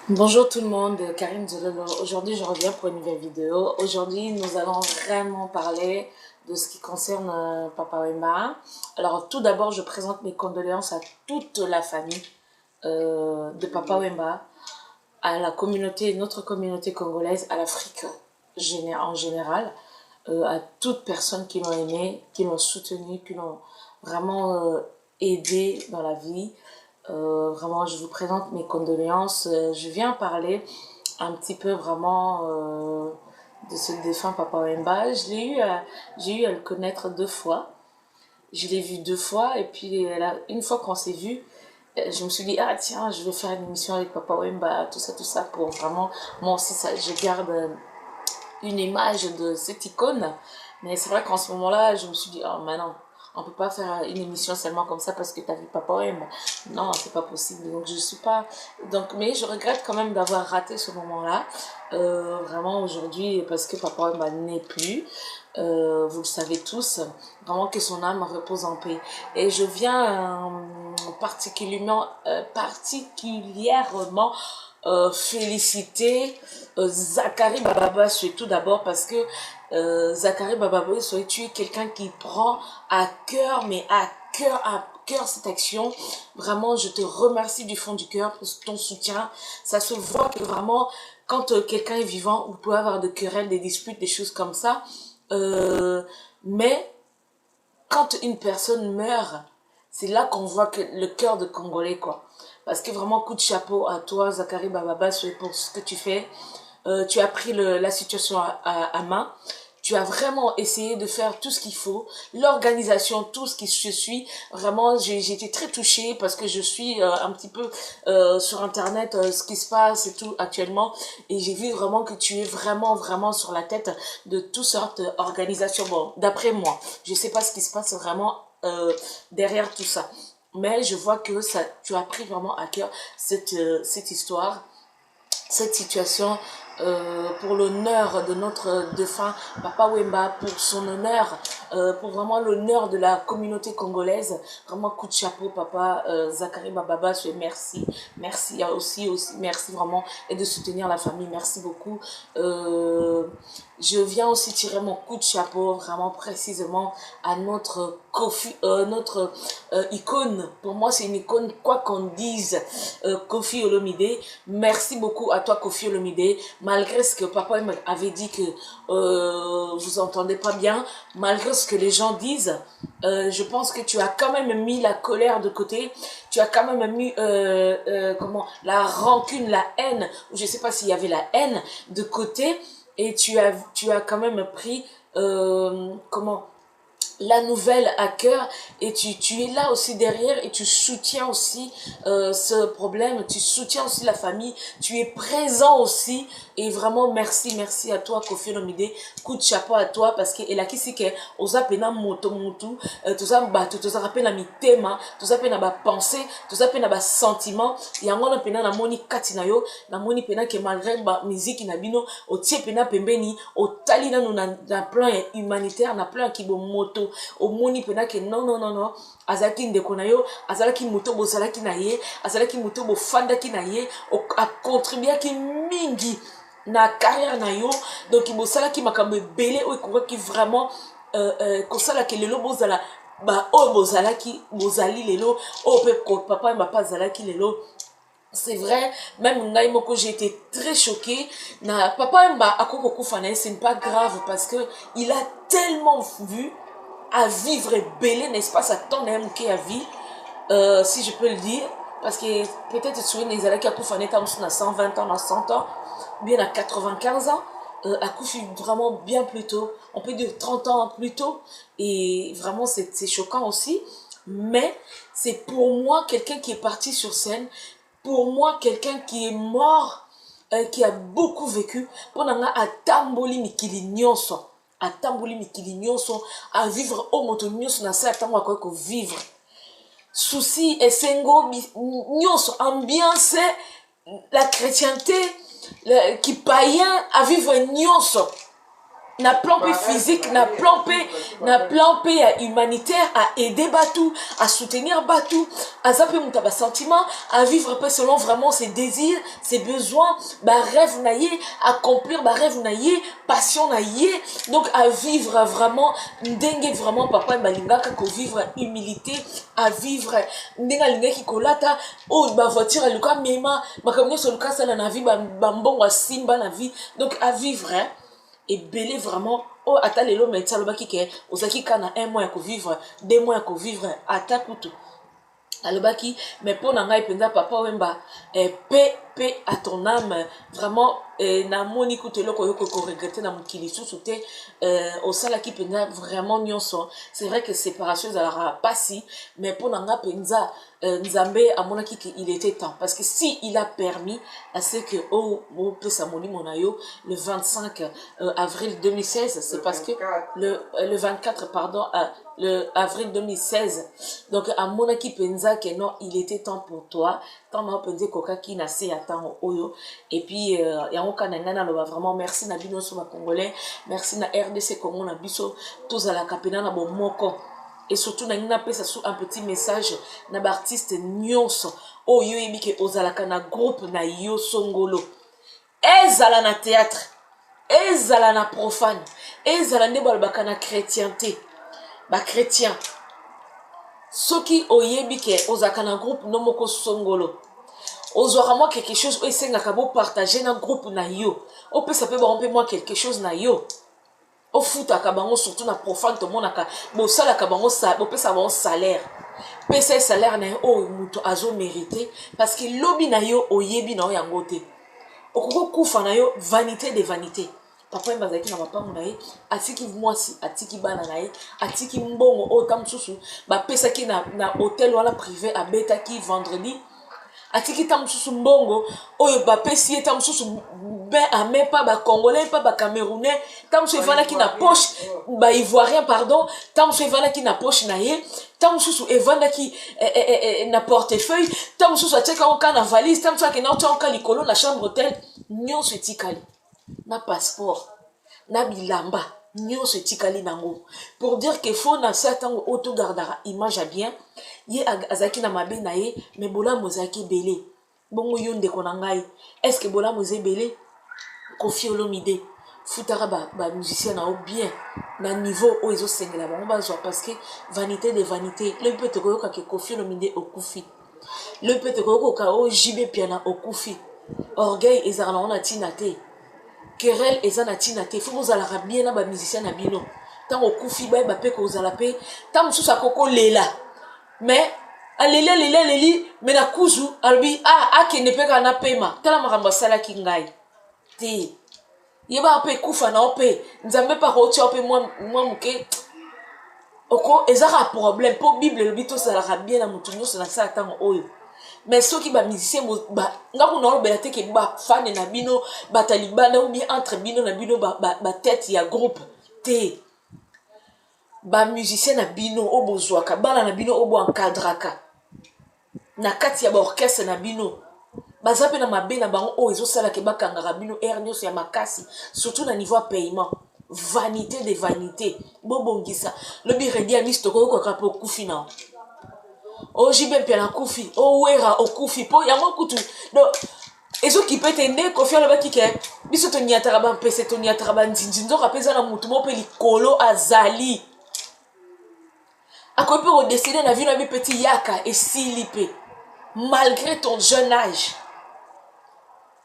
Bonjour tout le monde, Karine Zololo. Aujourd'hui, je reviens pour une nouvelle vidéo. Aujourd'hui, nous allons vraiment parler de ce qui concerne Papa Wemba. Alors, tout d'abord, je présente mes condoléances à toute la famille de Papa Wemba, à la communauté, notre communauté congolaise, à l'Afrique en général, à toutes personnes qui l'ont aimé, qui l'ont soutenu, qui l'ont vraiment aidé dans la vie. Vraiment, je vous présente mes condoléances. Je viens parler un petit peu vraiment de ce défunt Papa Wemba. J'ai eu à le connaître deux fois. Je l'ai vu deux fois et puis une fois qu'on s'est vu, je me suis dit, ah tiens, je vais faire une émission avec Papa Wemba, tout ça pour vraiment, moi aussi, je garde une image de cette icône. Mais c'est vrai qu'en ce moment-là, je me suis dit, oh maintenant, on peut pas faire une émission seulement comme ça parce que tu as vu Papa Wemba. Non, c'est pas possible. Donc je suis pas. Donc, mais je regrette quand même d'avoir raté ce moment-là. Vraiment aujourd'hui parce que Papa Wemba n'est plus. Vous le savez tous. Vraiment que son âme repose en paix. Et je viens particulièrement féliciter Zachary Bababa, tout d'abord parce que Zachary Bababa, tu es quelqu'un qui prend à cœur, mais à cœur cette action. Vraiment, je te remercie du fond du cœur pour ton soutien. Ça se voit que vraiment, quand quelqu'un est vivant, vous pouvez avoir des querelles, des disputes, des choses comme ça. Mais quand une personne meurt, c'est là qu'on voit que le cœur de Congolais, quoi. Parce que vraiment, coup de chapeau à toi, Zachary Bababa, pour ce que tu fais. Tu as pris la situation à main. Tu as vraiment essayé de faire tout ce qu'il faut, l'organisation, tout ce qui se suit. Vraiment, j'ai été très touchée parce que je suis un petit peu sur Internet, ce qui se passe et tout actuellement. Et j'ai vu vraiment que tu es vraiment sur la tête de toutes sortes d'organisations. Bon, d'après moi, je sais pas ce qui se passe vraiment derrière tout ça. Mais je vois que tu as pris vraiment à cœur cette histoire, cette situation pour l'honneur de notre défunt Papa Wemba, pour son honneur, pour vraiment l'honneur de la communauté congolaise. Vraiment coup de chapeau Papa Zachary Bababa, merci. Merci aussi, merci vraiment et de soutenir la famille, merci beaucoup. Je viens aussi tirer mon coup de chapeau vraiment précisément à notre notre icône. Pour moi, c'est une icône, quoi qu'on dise, Koffi Olomide. Merci beaucoup à toi, Koffi Olomide. Malgré ce que papa avait dit que vous entendez pas bien, malgré ce que les gens disent, je pense que tu as quand même mis la colère de côté. Tu as quand même mis la rancune, la haine, ou je sais pas s'il y avait la haine de côté, et tu as quand même pris la nouvelle à cœur, et tu es là aussi derrière et tu soutiens aussi ce problème, tu soutiens aussi la famille, tu es présent aussi. Et vraiment merci à toi Koffi Olomide, coup de chapeau à toi parce que elakisi ke oza pena moto mutu, toza bato toza pena mitema, toza pena ba pensée, toza pena ba sentiment. Yango na pena na moni kati na yo, na moni pena ke malgré ba musique na bino otie pena pembeni, otali nanu na plan humanitaire, na plan ki bo moto omoni pena ke non, azalaki ndeko na yo, azalaki moto bozalaki na ye, azalaki moto bofandaki na ye, akontribuaki mingi na carrière na yo. Donc bosalaki makambo ebele oyo ekokaki vraiment kosalaki lelo bozala oyo bozali lelo oyo mpe papa mapa azalaki lelo. C'est vrai, même ngai moko j'ai été très choquée na papa mba akoko kufa na ye. C'est pas grave parce que il a tellement vu à vivre belé, n'est-ce pas, ça ton aime qui a vie, si je peux le dire, parce que peut-être tu les allez qui a kufa na 120 ans, na 100 ans, bien à 95 ans, a kufi vraiment bien plus tôt, on peut dire 30 ans plus tôt, et vraiment c'est choquant aussi. Mais c'est pour moi quelqu'un qui est parti sur scène, pour moi quelqu'un qui est mort, qui a beaucoup vécu, pour nanga atamboli mikili nyonso, atamboli mikili nyonso, à vivre au moto nyonso na sa atango akoki ko vivre. Souci esengo nyonso, ambiance, la chrétienté, qui païen à vivre nyonso. na plan pe physique, na plan pe humanitaire, à aider Batou, à soutenir Batou, à zapper mon tabac sentiment, à vivre peu selon vraiment ses désirs, ses besoins, bah rêve naïe, accomplir bah rêve naïe, passion naïe, donc à vivre vraiment, dengue vraiment papa balinga kako vivre humilité, à vivre ndenga linga ki kolata, oh bah voiture à luka mema, ma kamine sur luka ça na vie, bah mbongo à simba na vie, donc à vivre hein. Et belé vraiment oh ata lelo médecin lobaki ke ozaki kana 1 mois ya vivre 2 mois ya vivre ata kutu alobaki mais pour nanga penza papa wemba paix à ton âme vraiment na moni kutu eloko yoko ko regretter na mukili susu te au sala ki penza vraiment nyonso c'est vrai que séparation ezalaka pasi mais pour nanga penza Nzambe amonaki que il était temps parce que si il a permis à ce que au pesa molimo na yo le 25 avril 2016 c'est parce que le 24 pardon le avril 2016 donc amonaki penza que non il était temps pour toi tant na penza koka ki na se attend oyo et puis yango kana ngana lo vraiment merci na bino so ba congolais merci na RDC Congo na biso tous à la kapena na bo moko. Et surtout, na pesa sous un petit message na artiste nyonso oyo yebike ozalaka na groupe na yo songolo ezala na théâtre ezala na profane ezala nde balobaka na chrétienté ba chrétien soki oyebike ozalaka na groupe no moko songolo ozwaka moi quelque chose oyo esengaka bo partager na groupe na yo opesa pe barompe moi quelque chose na yo au foot à Kabango surtout na profane tout le monde a bon ça la Kabango ça peut savoir salaire pesa salaire na o muto azo mérité parce que lobby na yo oyebi na yango te okoko kufa na yo vanité de vanité papa mbazaki na papa munaye atiki mwasi atiki bana na ye atiki mbongo o tam susu ba pesa ki na hôtel wala privé à betaki vendredi atiki tam susu mbongo oyo ba pesi tam susu ben amé pas ba congolais pas ba camerounais tam susu vana ki na poche ba ivoirien pardon tam susu vana ki na poche na ye tam susu evanda ki na portefeuille tam susu ateka oka na valise tam susu na oka likolo na chambre hôtel nyonso etikali na passeport na bilamba nyonso etikali nango pour dire que faut na certain auto gardera image à bien ye azaki na mabe na ye mais bola mozaki belé bongo yo ndeko na ngai est-ce que bola moze belé Koffi Olomide futara ba musicien na bien na niveau o ezo sengela bango bazwa parce que vanité de vanité le peut te koyoka ke Koffi Olomide okufi le peut te koyoka o JB Piana okufi orgueil ezala on a tinate querelle ezana tinate faut vous ala bien na ba musicien na bino tant okufi ba pe ko uzala pe tant mususa koko lela mais aleli mais na kuzu albi akende pe kana pema tala makambo sala kingai te yeba pe kufa na ope nzambe pa ko tiope moi muke oko ezaka problème po bible le bito sala bien na mutu nyonso na sala tango oyo mais soki ba musicien ba ngaku na lobela te ke ba fan na bino ba talibana ou bien entre bino na bino ba tête ya groupe te ba musicien na bino obozwaka bana na bino obo encadraka na kati ya ba orchestre na bino baza pe na mabe na bango o ezosala ke bakangaka bino air nyonso ya makasi surtout na niveau ya paiement vanité de vanité bobongisa lobi redi ya misto koyokoka po okufi na o jibe mpe na kufi o wera okufi po yango kutu donc ezokipe te nde Koffi alobaki ke biso toniataka bampese toniataka bandinzi nzoka mpe eza na mutu mo mpe likolo azali akoki mpe kodeside na vino abi peti yaka esili mpe malgré ton jeune âge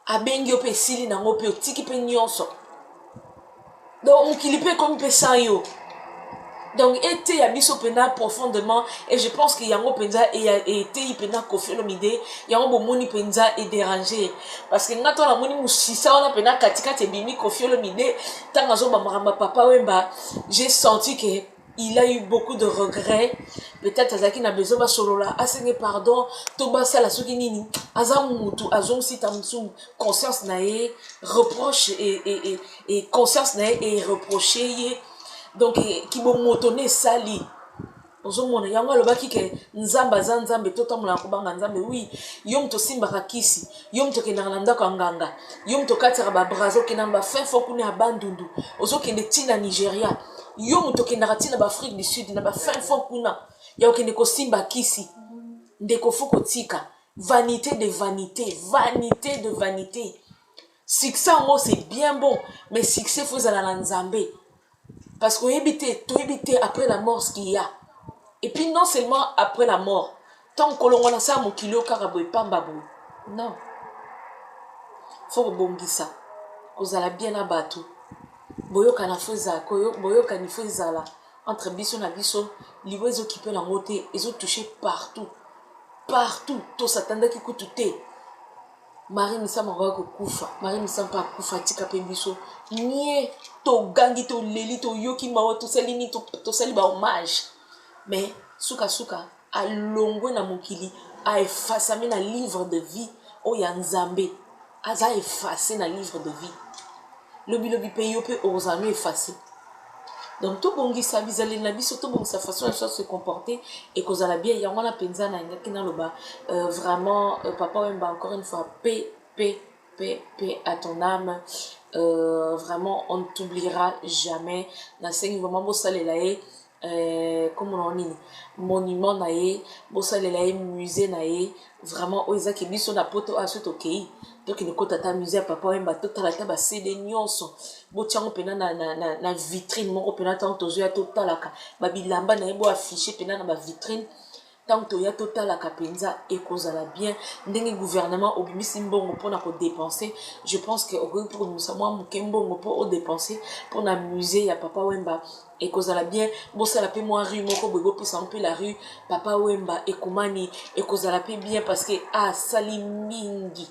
abengi yo mpe esili nango mpe otiki mpe nyonso donc mokili mpe ekomi mpe sans yo donc ete ya biso pena profondément et je pense que yango penza ete pena Koffi Olomide yango bomoni penza et dérangé parce que ngato na moni musisa wana pena katikati ebimi Koffi Olomide tanga zo ba maramba papa wemba j'ai senti que il a eu beaucoup de regrets peut-être azaki na besoin ba solola asenge pardon to basala soki nini azamutu azonsi tamsum conscience na ye reproche et conscience na ye et reprocher ye donc qui bon motonné sali ozomona yango alobaki ke nzambe aza nzambe totambola na kobanga nzambe wi yo moto osimbaka kisi yo moto okendaka na ndako ya nganga yo moto okataka babraza okendaka na bafin fo kuna ya bandundu ozokende ntina Nigeria yo moto okendaka ntina baafrike du sud na bafin fo kuna ya okende kosimba kisi ndeko fo kotika vanité de vanité vanité de vanité succès yango c'est bien bon mais succès fo ezala na nzambe parce que toyebi te après la mort ce qu'il y a. Et puis non seulement après la mort, tant que l'on a ça mon kilo karaboy pambabou. Non. Faut bongi ça. Kozala bien abattu. Boyo kana feza koyo boyo kani feza la entre biso na biso, libo ezo kipe na moté, ezo touché partout. Partout, to s'attendait ki kututé. Marie Missa Maroko Koufa, Marie Missa pas Koufa tika pe biso. Nie to gangi to leli to yoki mawa to salini to sali ba hommage. Mais suka a longwe na mokili a effacé na livre de vie o ya nzambe aza effacé na livre de vie lobi pe yo pe ozano effacé donc tout bongi sa bizali na biso to bon sa façon de se comporter et kozala bien yango na penza na ngaki na loba vraiment papa Wemba encore une fois paix à ton âme. Vraiment on ne t'oubliera jamais na sengi vraiment bo salela comme on dit monument nae bosalela musée nae vraiment oza ke biso na poto aso to kei donc ne kota ta musée papa Wemba totala ta ba CD nyonso botiango pena na vitrine moko pena tant tozo ya totalaka ba bilamba nae bo afficher pena na ba vitrine tant to ya totalaka penza et kozala bien ndenge gouvernement obimisi mbongo pona ko dépenser je pense que pour nous ça moi mbongo pour dépenser pour na musée ya papa Wemba et kozala bien bosala pe moi rue moko bobo pisa un peu la rue papa Wemba et Komani et kozala pe bien parce que asali mingi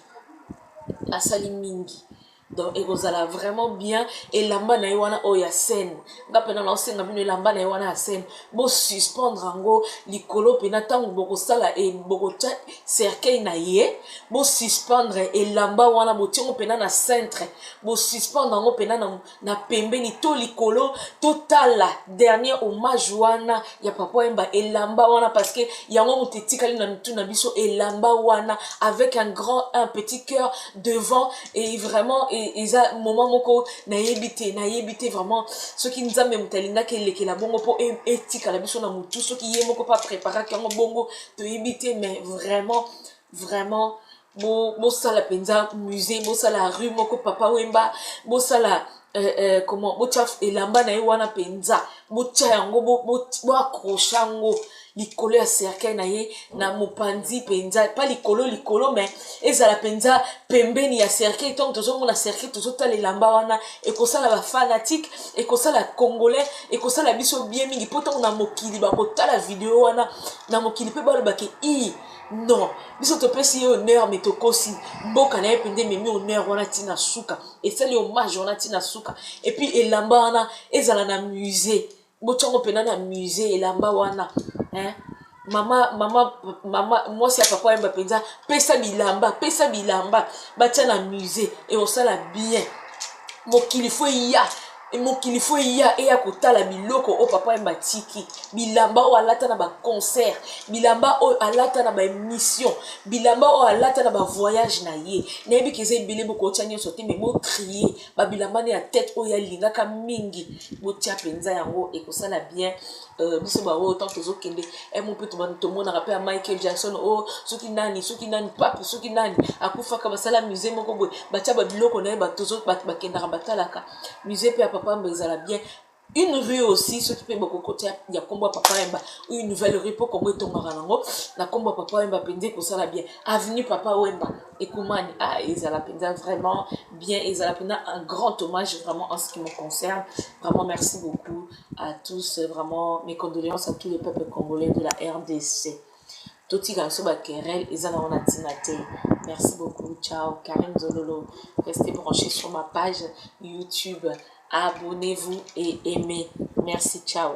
donc et kozala vraiment bien et lamba na wana oya scène ngapena na osenga bino lamba na wana scène bo suspendre ango likolo pena tango boko sala et boko cha cercueil na ye bo suspendre et lamba wana botingo pena na centre bo suspendre ango pena na pembeni to likolo total dernier hommage wana ya papa Wemba et lamba wana parce que yango motetikali na mutuna biso et lamba wana avec un petit cœur devant et vraiment eza moment moko na yebite vraiment ce qui nzambe mutalinga keleke la bongo po etika la biso na mutu ce qui yemo ko pas préparer kango bongo to yebite mais vraiment bo sala penza musée bo sala rue moko papa Wemba bo sala comment bo tchaf elamba na wana penza bo tcha yango bo accrochango likolo ya cercueil na ye na mopanzi penza pas likolo mais ezala penza pembeni ya cercueil donc tozomona cercueil tozotala elamba wana ekosala ba fanatique ekosala congolais ekosala biso bien mingi poto na mokili bakotala video wana na mokili pe balobaki non biso topesi ye honneur mais tokosi mboka na ye pende memi honneur wana tina suka esali hommage wana tina suka et puis elamba wana ezala na musée botongo pena na musée elamba wana hein mama moi c'est papa Wemba penza pesa bilamba batia na musée et osala bien mokili fo ya mokili fo ya e ya kotala biloko o papa Wemba tiki bilamba o alata na ba concert bilamba o alata na ba émission bilamba o alata na ba voyage na ye na yebi keze ebele boko tia nyonso te mais bo trier ba bilamba ne ya tête o ya lingaka mingi bo tia penza yango ekosala bien biso ba o tant tozokende mon peu to mona rappel à Michael Jackson o soki nani pape soki nani akufaka basala musée moko boy batia ba biloko na ye batozo bakendaka batalaka musée pe papa Wemba ezala bien une rue aussi ce qui peut beaucoup côté ya kombo papa Wemba une nouvelle rue pour kombo tongara nango na kombo papa Wemba pende ko sala bien avenue papa Wemba et Komani ezala penda vraiment bien ezala penda un grand hommage vraiment en ce qui me concerne vraiment merci beaucoup à tous vraiment mes condoléances à tous les peuples congolais de la RDC Toti Ganso Bakerel ezana on a tinate. Merci beaucoup, ciao Karine Zololo, restez branchés sur ma page YouTube. Abonnez-vous et aimez. Merci, ciao.